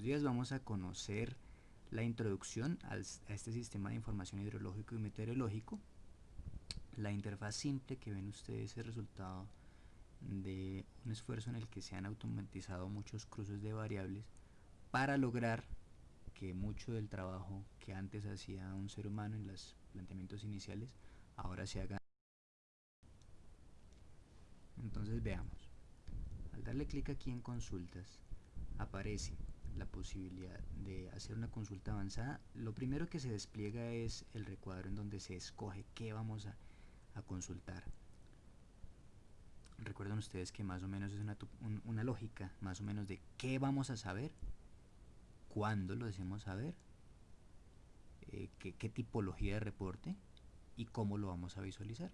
estos días vamos a conocer la introducción a este sistema de información hidrológico y meteorológico. La interfaz simple que ven ustedes es el resultado de un esfuerzo en el que se han automatizado muchos cruces de variables para lograr que mucho del trabajo que antes hacía un ser humano en los planteamientos iniciales ahora se haga. Entonces veamos. Al darle clic aquí en consultas aparece la posibilidad de hacer una consulta avanzada. Lo primero que se despliega es el recuadro en donde se escoge qué vamos a consultar. Recuerden ustedes que más o menos es una lógica más o menos de qué vamos a saber, cuándo lo deseamos saber, qué tipología de reporte y cómo lo vamos a visualizar.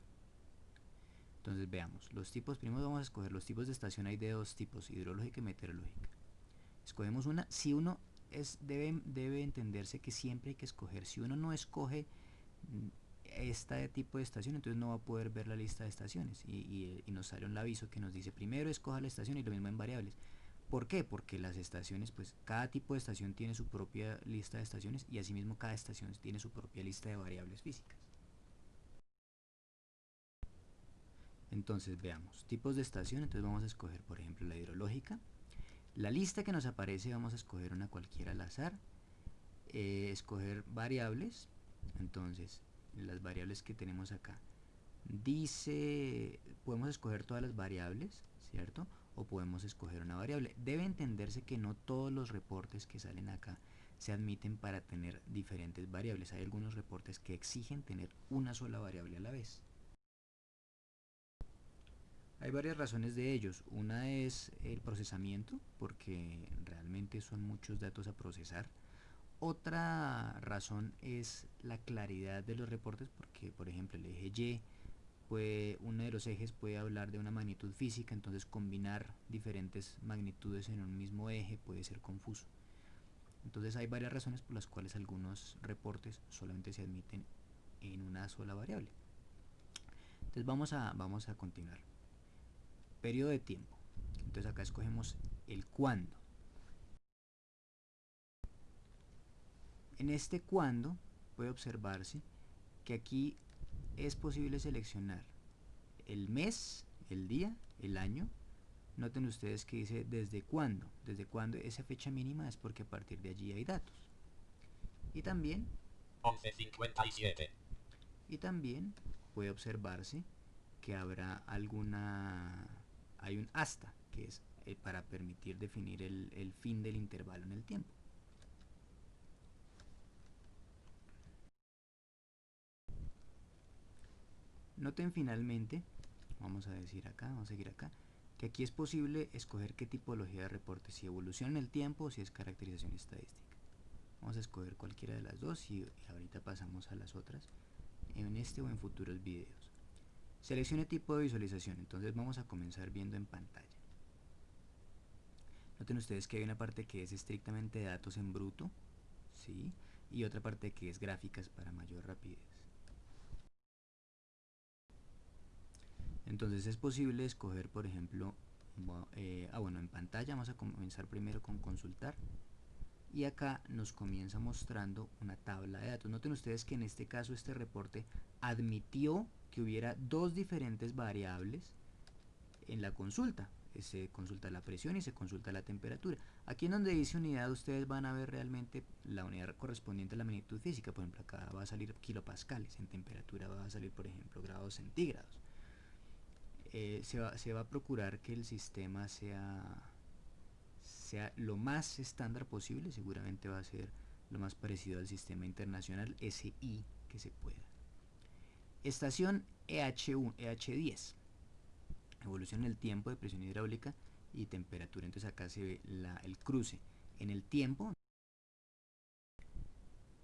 Entonces veamos, los tipos, primero vamos a escoger los tipos de estación. Hay de dos tipos, hidrológica y meteorológica. Escogemos una. Si uno debe entenderse que siempre hay que escoger. Si uno no escoge este tipo de estación, entonces no va a poder ver la lista de estaciones y nos sale un aviso que nos dice primero escoja la estación, y lo mismo en variables. ¿Por qué? Porque las estaciones, pues cada tipo de estación tiene su propia lista de estaciones y asimismo cada estación tiene su propia lista de variables físicas. Entonces veamos, tipos de estación. Entonces vamos a escoger por ejemplo la hidrológica. La lista que nos aparece vamos a escoger una cualquiera al azar. Escoger variables. Entonces las variables que tenemos acá, dice, podemos escoger todas las variables, ¿cierto? O podemos escoger una variable. Debe entenderse que no todos los reportes que salen acá se admiten para tener diferentes variables. Hay algunos reportes que exigen tener una sola variable a la vez. Hay varias razones de ellos. Una es el procesamiento, porque realmente son muchos datos a procesar. Otra razón es la claridad de los reportes, porque por ejemplo el eje Y, uno de los ejes puede hablar de una magnitud física, entonces combinar diferentes magnitudes en un mismo eje puede ser confuso. Entonces hay varias razones por las cuales algunos reportes solamente se admiten en una sola variable. Entonces vamos a continuar. Periodo de tiempo. Entonces acá escogemos el cuándo. En este cuándo puede observarse que aquí es posible seleccionar el mes, el día, el año. Noten ustedes que dice desde cuándo. Desde cuándo esa fecha mínima es porque a partir de allí hay datos. Y también 11:57. Y también puede observarse que habrá hay un hasta, que es para permitir definir el fin del intervalo en el tiempo. Noten finalmente, vamos a seguir acá, que aquí es posible escoger qué tipología de reporte, si evoluciona en el tiempo o si es caracterización estadística. Vamos a escoger cualquiera de las dos y ahorita pasamos a las otras en este o en futuros videos. Seleccione tipo de visualización. Entonces vamos a comenzar viendo en pantalla. Noten ustedes que hay una parte que es estrictamente de datos en bruto, ¿sí? Y otra parte que es gráficas para mayor rapidez. Entonces es posible escoger, por ejemplo, bueno, en pantalla vamos a comenzar primero con consultar. Y acá nos comienza mostrando una tabla de datos. Noten ustedes que en este caso este reporte admitió que hubiera dos diferentes variables en la consulta. Se consulta la presión y se consulta la temperatura. Aquí en donde dice unidad ustedes van a ver realmente la unidad correspondiente a la magnitud física. Por ejemplo, acá va a salir kilopascales, en temperatura va a salir por ejemplo grados centígrados. Se va a procurar que el sistema sea lo más estándar posible. Seguramente va a ser lo más parecido al sistema internacional SI que se pueda. Estación EH10, evolución en el tiempo de presión hidráulica y temperatura. Entonces acá se ve el cruce en el tiempo.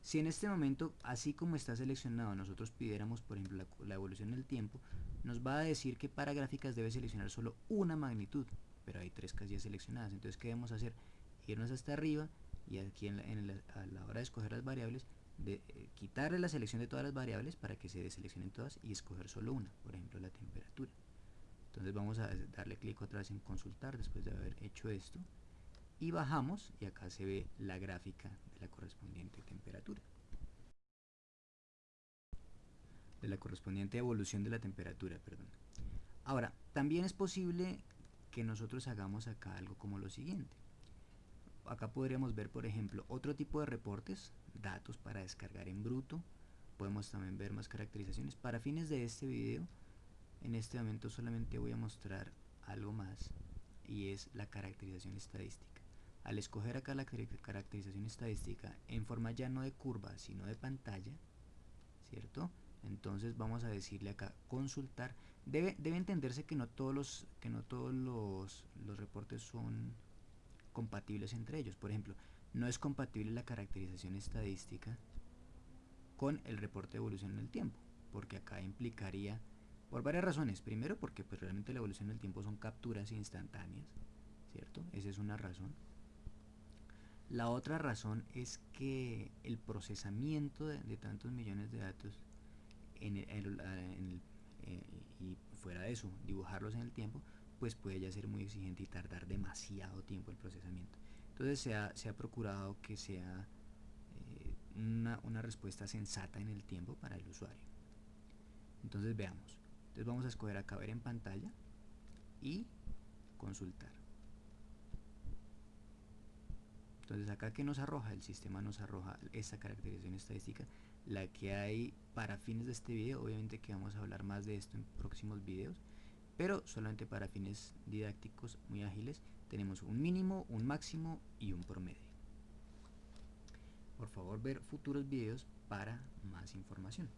Si en este momento, así como está seleccionado, nosotros pidiéramos por ejemplo la evolución en el tiempo, nos va a decir que para gráficas debe seleccionar solo una magnitud, pero hay tres casillas seleccionadas. Entonces ¿qué debemos hacer? Irnos hasta arriba y aquí a la hora de escoger las variables, quitarle la selección de todas las variables para que se deseleccionen todas y escoger solo una, por ejemplo la temperatura. Entonces vamos a darle clic otra vez en consultar después de haber hecho esto y bajamos y acá se ve la gráfica de la correspondiente temperatura, de la correspondiente evolución de la temperatura, perdón. Ahora, también es posible que nosotros hagamos acá algo como lo siguiente. Acá podríamos ver, por ejemplo, otro tipo de reportes, datos para descargar en bruto. Podemos también ver más caracterizaciones. Para fines de este video, en este momento solamente voy a mostrar algo más, y es la caracterización estadística. Al escoger acá la caracterización estadística en forma ya no de curva, sino de pantalla, ¿cierto? Entonces vamos a decirle acá consultar. Debe entenderse que no todos los reportes son compatibles entre ellos. Por ejemplo, no es compatible la caracterización estadística con el reporte de evolución en el tiempo, porque acá implicaría, por varias razones. Primero, porque pues realmente la evolución del tiempo son capturas instantáneas, ¿cierto? Esa es una razón. La otra razón es que el procesamiento de tantos millones de datos y fuera de eso, dibujarlos en el tiempo, pues puede ya ser muy exigente y tardar demasiado tiempo el procesamiento. Entonces se ha procurado que sea una respuesta sensata en el tiempo para el usuario. Entonces veamos. Entonces vamos a escoger acá ver en pantalla y consultar. Entonces acá que nos arroja, el sistema nos arroja esta caracterización estadística, la que hay para fines de este video. Obviamente que vamos a hablar más de esto en próximos videos, pero solamente para fines didácticos muy ágiles tenemos un mínimo, un máximo y un promedio. Por favor, ver futuros videos para más información.